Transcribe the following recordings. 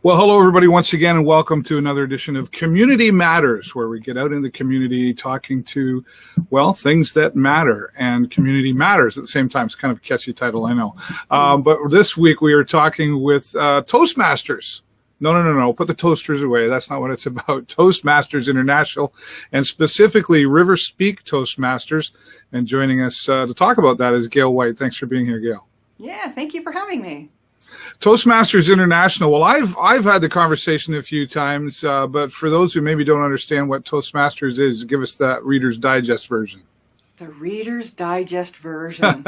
Well, hello, everybody, once again, and welcome to another edition of Community Matters, where we get out in the community talking to, well, things that matter. And Community Matters at the same time. It's kind of a catchy title, I know. But this week we are talking with Toastmasters. No. Put the toasters away. That's not what it's about. Toastmasters International, and specifically Riverspeak Toastmasters. And joining us to talk about that is Gail White. Thanks for being here, Gail. Yeah, thank you for having me. Toastmasters International. Well, I've had the conversation a few times, but for those who maybe don't understand what Toastmasters is, give us that Reader's Digest version. The Reader's Digest version.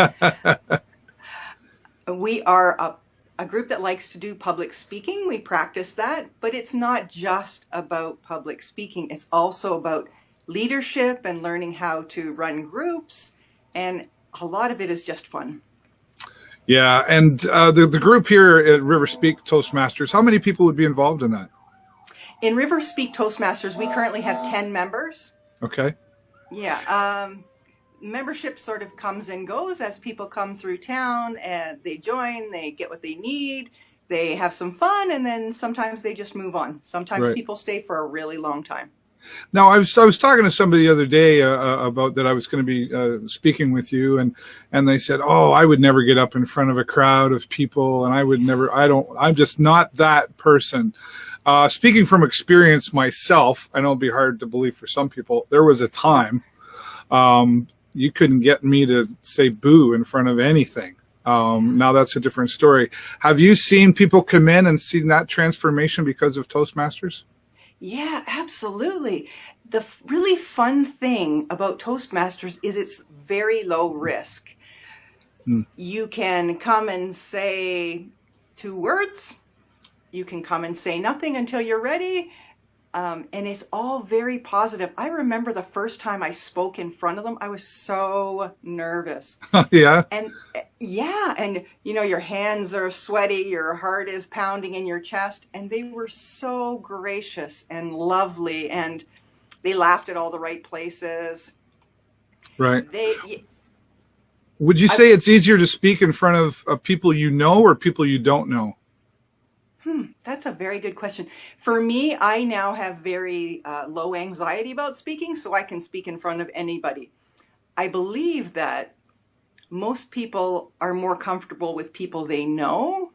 We are a group that likes to do public speaking. We practice that, but it's not just about public speaking. It's also about leadership and learning how to run groups, and a lot of it is just fun. Yeah, and the group here at Riverspeak Toastmasters, how many people would be involved in that? In Riverspeak Toastmasters, we currently have 10 members. Okay. Yeah, membership sort of comes and goes as people come through town and they join, they get what they need, they have some fun, and then sometimes they just move on. Sometimes people stay for a really long time. Now, I was talking to somebody the other day about that I was going to be speaking with you, and they said, "Oh, I would never get up in front of a crowd of people, and I'm just not that person." Speaking from experience myself, I know it'll be hard to believe for some people. There was a time you couldn't get me to say boo in front of anything. Now that's a different story. Have you seen people come in and seen that transformation because of Toastmasters? Yeah, absolutely. The really fun thing about Toastmasters is it's very low risk. You can come and say 2 words. You can come and say nothing until you're ready. And it's all very positive. I remember the first time I spoke in front of them, I was so nervous. Yeah. And you know, your hands are sweaty, your heart is pounding in your chest, and they were so gracious and lovely, and they laughed at all the right places. Right. Would you say it's easier to speak in front of people you know or people you don't know? That's a very good question. For me, I now have very low anxiety about speaking, so I can speak in front of anybody. I believe that most people are more comfortable with people they know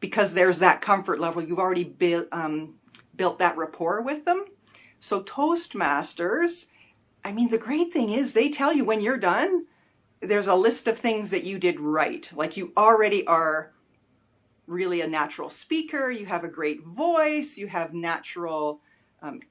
because there's that comfort level. You've already built that rapport with them. So Toastmasters, I mean, the great thing is they tell you when you're done, there's a list of things that you did right. Like you already are really a natural speaker, you have a great voice, you have natural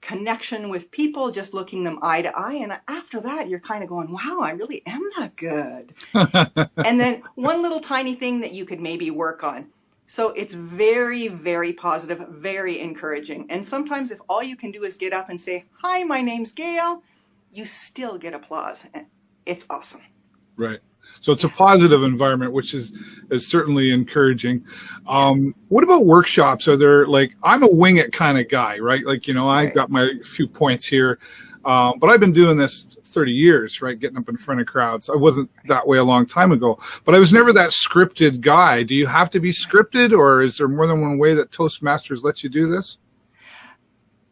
connection with people, just looking them eye to eye. And after that, you're kind of going, wow, I really am that good. And then one little tiny thing that you could maybe work on. So it's very, very positive, very encouraging. And sometimes if all you can do is get up and say, hi, my name's Gail, you still get applause. It's awesome. Right. So it's a positive environment, which is certainly encouraging. What about workshops? Are there, like, I'm a wing it kind of guy, right? Like, you know, I've got my few points here, but I've been doing this 30 years, right? Getting up in front of crowds. I wasn't that way a long time ago, but I was never that scripted guy. Do you have to be scripted, or is there more than one way that Toastmasters lets you do this?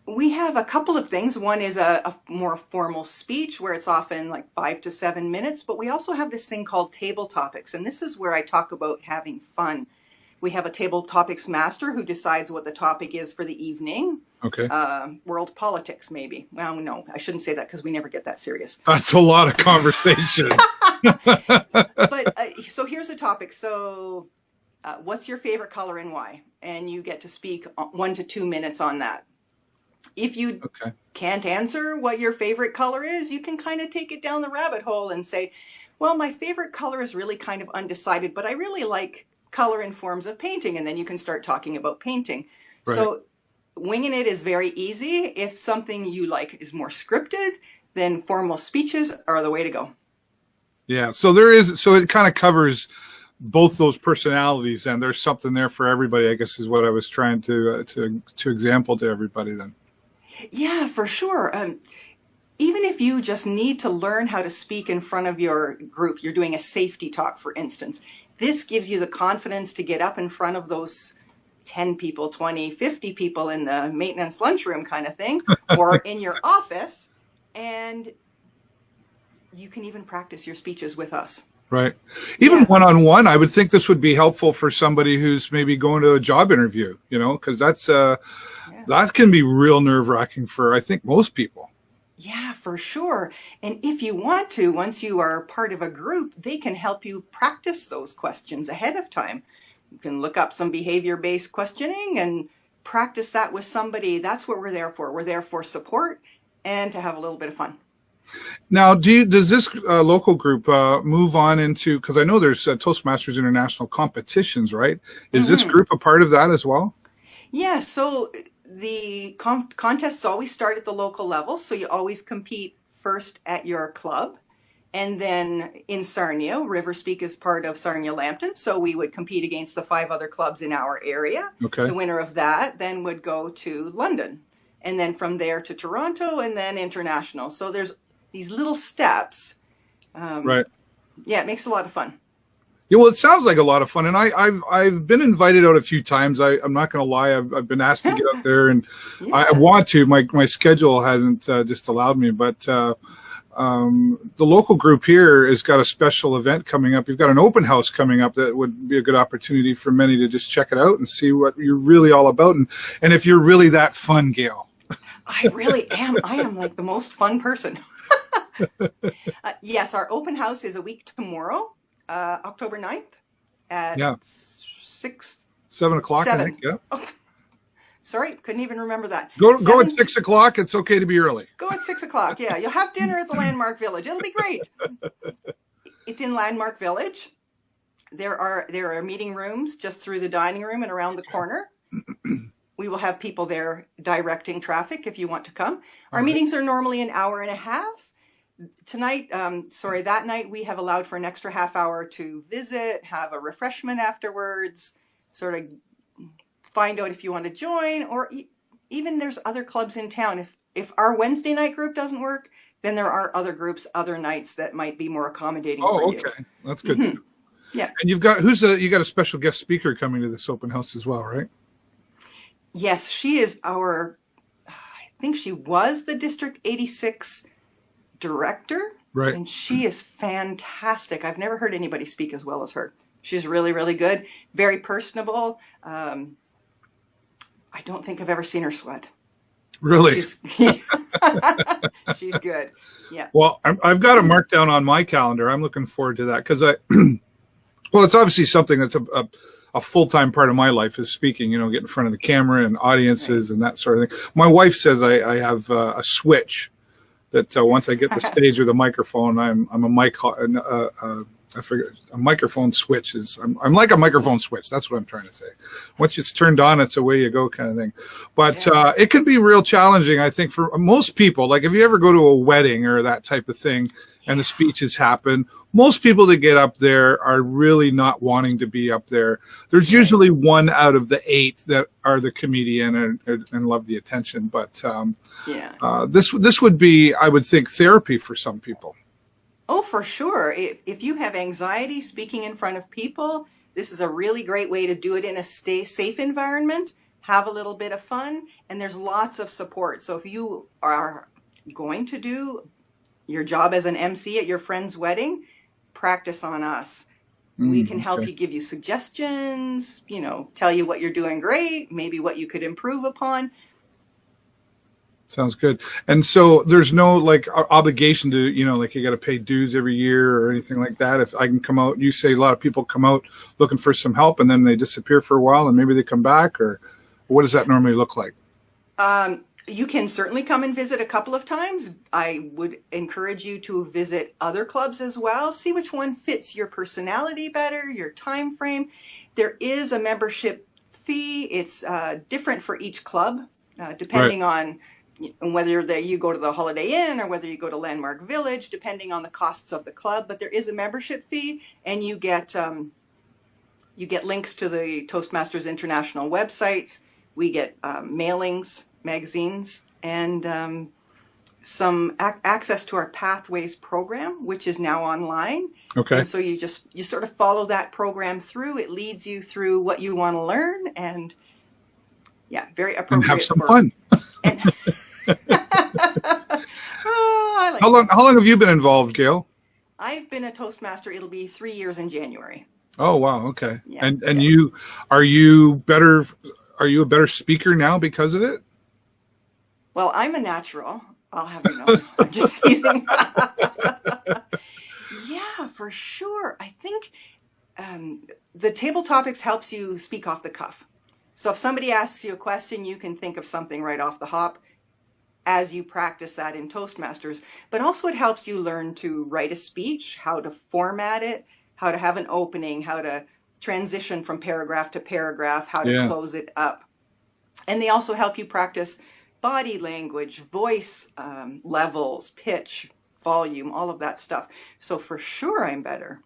We have a couple of things. One is a more formal speech where it's often like 5 to 7 minutes, but we also have this thing called table topics. And this is where I talk about having fun. We have a table topics master who decides what the topic is for the evening. Okay. World politics, maybe. Well, no, I shouldn't say that because we never get that serious. That's a lot of conversation. But so here's the topic. So what's your favorite color and why? And you get to speak 1 to 2 minutes on that. If you can't answer what your favorite color is, you can kind of take it down the rabbit hole and say, well, my favorite color is really kind of undecided, but I really like color in forms of painting. And then you can start talking about painting. Right. So winging it is very easy. If something you like is more scripted, then formal speeches are the way to go. Yeah. So it kind of covers both those personalities, and there's something there for everybody, I guess, is what I was trying to example to everybody then. Yeah, for sure. Even if you just need to learn how to speak in front of your group, you're doing a safety talk, for instance, this gives you the confidence to get up in front of those 10 people, 20, 50 people in the maintenance lunchroom kind of thing, or in your office, and you can even practice your speeches with us. Right. Even one-on-one, I would think this would be helpful for somebody who's maybe going to a job interview, because that can be real nerve-wracking for, I think, most people. Yeah, for sure. And if you want to, once you are part of a group, they can help you practice those questions ahead of time. You can look up some behavior-based questioning and practice that with somebody. That's what we're there for. We're there for support and to have a little bit of fun. Now, does this local group move on into, because I know there's Toastmasters International competitions, right? Is this group a part of that as well? Yeah, so the contests always start at the local level, so you always compete first at your club. And then in Sarnia, Riverspeak is part of Sarnia-Lambton, so we would compete against the 5 other clubs in our area. Okay. The winner of that then would go to London, and then from there to Toronto, and then international. So there's these little steps. Right. Yeah, it makes a lot of fun. Yeah, well, it sounds like a lot of fun, and I've been invited out a few times. I'm not going to lie, I've been asked to get out there, and yeah. I want to. My schedule hasn't just allowed me, but the local group here has got a special event coming up. You've got an open house coming up that would be a good opportunity for many to just check it out and see what you're really all about, and if you're really that fun, Gail. I really am. I am like the most fun person. Yes, our open house is a week tomorrow. October 9th at 7 o'clock, I think, yeah. Oh, sorry, couldn't even remember that. Go at 6 o'clock. It's okay to be early. Go at 6 o'clock, yeah. You'll have dinner at the Landmark Village. It'll be great. It's in Landmark Village. There are meeting rooms just through the dining room and around the corner. We will have people there directing traffic if you want to come. Our meetings are normally an hour and a half. That night we have allowed for an extra half hour to visit, have a refreshment afterwards, sort of find out if you want to join, or even there's other clubs in town. If our Wednesday night group doesn't work, then there are other groups, other nights that might be more accommodating for you. Oh, okay. That's good to know. Yeah. And you got a special guest speaker coming to this open house as well, right? Yes, she is I think she was the District 86 director, right? And she is fantastic. I've never heard anybody speak as well as her. She's really, really good, very personable. I don't think I've ever seen her sweat. Really? She's good. Yeah. Well, I've got it marked down on my calendar. I'm looking forward to that because well, it's obviously something that's a full-time part of my life is speaking, get in front of the camera and audiences and that sort of thing. My wife says I have a switch that once I get the stage or the microphone, I'm a mic. I forget, a microphone switch is. I'm like a microphone switch. That's what I'm trying to say. Once it's turned on, it's away you go, kind of thing. But it can be real challenging, I think, for most people. Like if you ever go to a wedding or that type of thing, and the speeches happen, most people that get up there are really not wanting to be up there. There's usually 1 out of the 8 that are the comedian and love the attention. But this would be, I would think, therapy for some people. Oh, for sure. If you have anxiety speaking in front of people, this is a really great way to do it in a safe environment, have a little bit of fun, and there's lots of support. So if you are going to do your job as an MC at your friend's wedding, practice on us. We can help you, give you suggestions, tell you what you're doing great, maybe what you could improve upon. Sounds good. And so there's no obligation to, like you got to pay dues every year or anything like that. If I can come out, you say a lot of people come out looking for some help and then they disappear for a while and maybe they come back, or what does that normally look like? You can certainly come and visit a couple of times. I would encourage you to visit other clubs as well. See which one fits your personality better, your time frame. There is a membership fee. It's different for each club, depending on whether you go to the Holiday Inn or whether you go to Landmark Village, depending on the costs of the club. But there is a membership fee, and you get links to the Toastmasters International websites. We get mailings, magazines, and some access to our Pathways program, which is now online. Okay. And so you sort of follow that program through. It leads you through what you want to learn, and Yeah, very and have appropriate some for. fun. And oh, I like How that. long have you been involved, Gail? I've been a Toastmaster. It'll be 3 years in January. Oh, wow. Okay. Yeah, And yeah. are you better? Are you a better speaker now because of it? Well, I'm a natural. I'll have you know. I'm just teasing. Yeah, for sure. I think the table topics helps you speak off the cuff. So if somebody asks you a question, you can think of something right off the hop as you practice that in Toastmasters. But also it helps you learn to write a speech, how to format it, how to have an opening, how to transition from paragraph to paragraph, how to Yeah. close it up. And they also help you practice body language, voice levels, pitch, volume, all of that stuff. So for sure I'm better.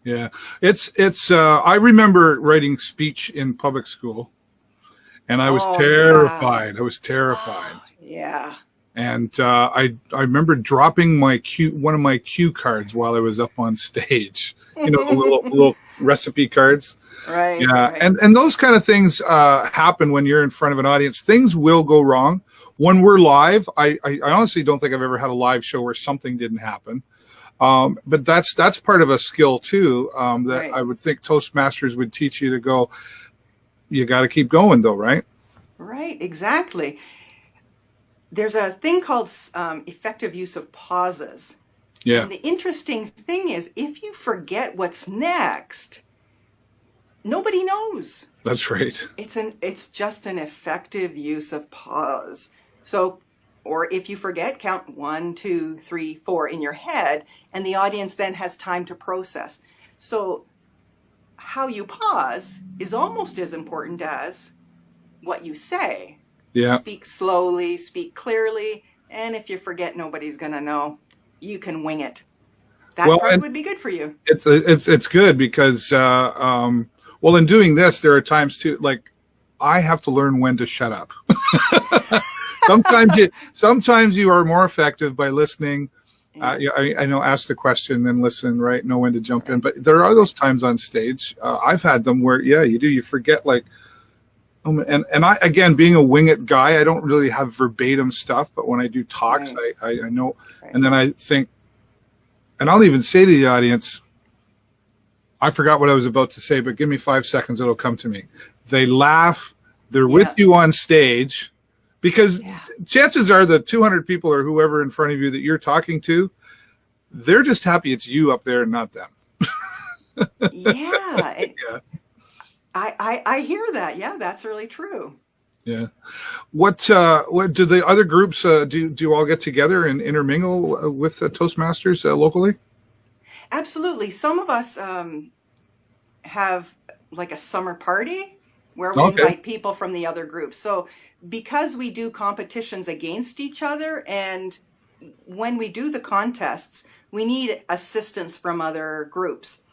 Yeah. It's I remember writing speech in public school, and I was Oh, yeah. terrified. I was terrified. Yeah. And I remember dropping one of my cue cards while I was up on stage. You know, the little recipe cards. Right, Yeah, right. and those kind of things happen when you're in front of an audience. Things will go wrong when we're live. I honestly don't think I've ever had a live show where something didn't happen. But that's part of a skill too. That Right. I would think Toastmasters would teach you to go. You got to keep going, though, right? Right, exactly. There's a thing called effective use of pauses. Yeah, And the interesting thing is, if you forget what's next, nobody knows. that's right. It's just an effective use of pause. So, or if you forget, count 1, 2, 3, 4 in your head, and the audience then has time to process. So how you pause is almost as important as what you say. Yeah. Speak slowly, speak clearly, and if you forget, nobody's going to know. You can wing it. That Well, part and would be good for you. it's good because well, in doing this, there are times too, like I have to learn when to shut up. Sometimes you are more effective by listening. Yeah, I know, ask the question, then listen, right? Know when to jump in. But there are those times on stage. I've had them where, yeah, you forget, like, and I, again, being a wing it guy, I don't really have verbatim stuff, but when I do talks, Right. I know, Right. and then I think, and I'll even say to the audience, I forgot what I was about to say, but give me 5 seconds, it'll come to me. They laugh, they're with Yeah. you on stage, because Yeah. chances are the 200 people or whoever in front of you that you're talking to, they're just happy it's you up there and not them. Yeah. Yeah. I hear that. Yeah, that's really true. Yeah. What do the other groups do you all get together and intermingle with Toastmasters locally? Absolutely. Some of us have like a summer party where we Okay. invite people from the other groups. So because we do competitions against each other, and when we do the contests, we need assistance from other groups.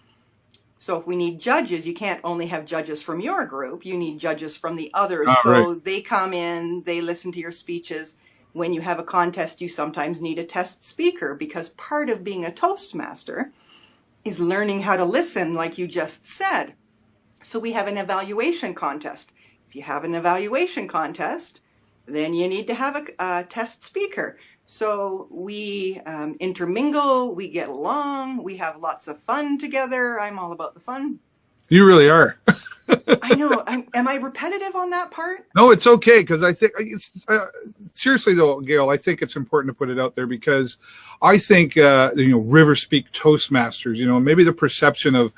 So if we need judges, you can't only have judges from your group, you need judges from the others. Ah, right. So they come in, they listen to your speeches. When you have a contest, you sometimes need a test speaker, because part of being a Toastmaster is learning how to listen, like you just said. So we have an evaluation contest. If you have an evaluation contest, then you need to have a test speaker. So we intermingle, we get along, we have lots of fun together. I'm all about the fun. You really are. I know. Am I repetitive on that part? No, it's okay, because I think seriously though, Gail, I think it's important to put it out there, because I think Riverspeak Toastmasters, maybe the perception of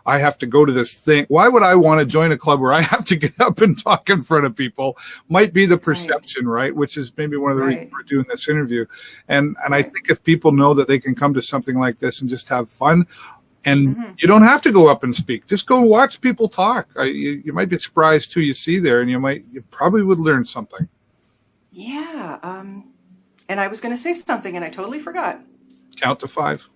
I have to go to this thing. Why would I want to join a club where I have to get up and talk in front of people? Might be the perception, right? Which is maybe one of the reasons we're doing this interview. And I think if people know that they can come to something like this and just have fun, and you don't have to go up and speak. Just go watch people talk. You might be surprised who you see there, and you probably would learn something. Yeah. And I was going to say something, and I totally forgot. Count to 5.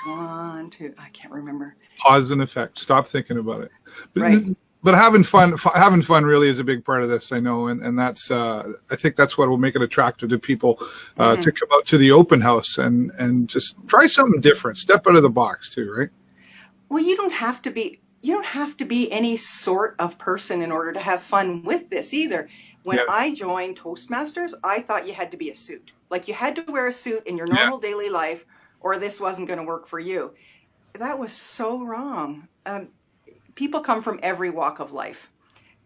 1, 2. I can't remember. Pause and effect. Stop thinking about it. Right. But having fun really is a big part of this, I know, and that's I think that's what will make it attractive to people to come out to the open house and just try something different, step out of the box too, right? Well, you don't have to be you don't have to be any sort of person in order to have fun with this either. When I joined Toastmasters, I thought you had to be a suit. Like you had to wear a suit in your normal daily life or this wasn't going to work for you. That was so wrong. People come from every walk of life.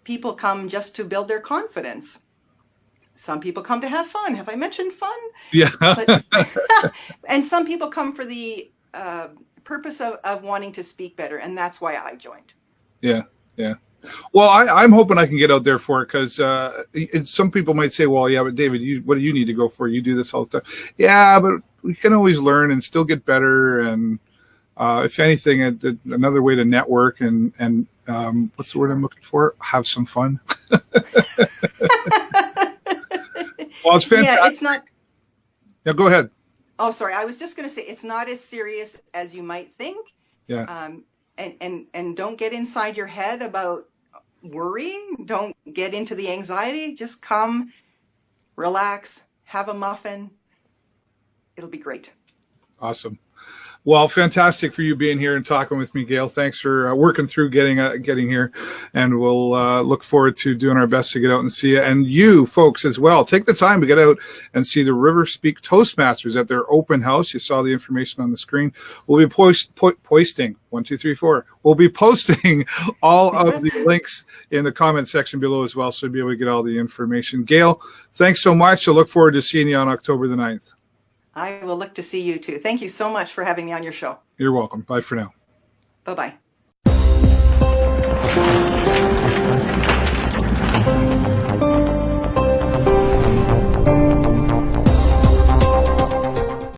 People come just to build their confidence. Some people come to have fun. Have I mentioned fun? Yeah. And some people come for the purpose of wanting to speak better, and that's why I joined. Yeah. Well, I'm hoping I can get out there for it because some people might say, well, yeah, but David, what do you need to go for? You do this all the time. Yeah, but we can always learn and still get better. And if anything, another way to network and what's the word I'm looking for? Have some fun. Well, it's fantastic. Yeah, it's not. Yeah, go ahead. Oh, sorry. I was just going to say it's not as serious as you might think. Yeah. And don't get inside your head about worry. Don't get into the anxiety. Just come, relax, have a muffin. It'll be great. Awesome. Well, fantastic for you being here and talking with me, Gail. Thanks for working through getting here, and we'll look forward to doing our best to get out and see you. And you folks as well, take the time to get out and see the Riverspeak Toastmasters at their open house. You saw the information on the screen. We'll be posting 1, 2, 3, 4. We'll be posting all of the links in the comment section below as well, so you'll be able to get all the information. Gail, thanks so much. I look forward to seeing you on October the 9th. I will look to see you too. Thank you so much for having me on your show. You're welcome. Bye for now. Bye-bye.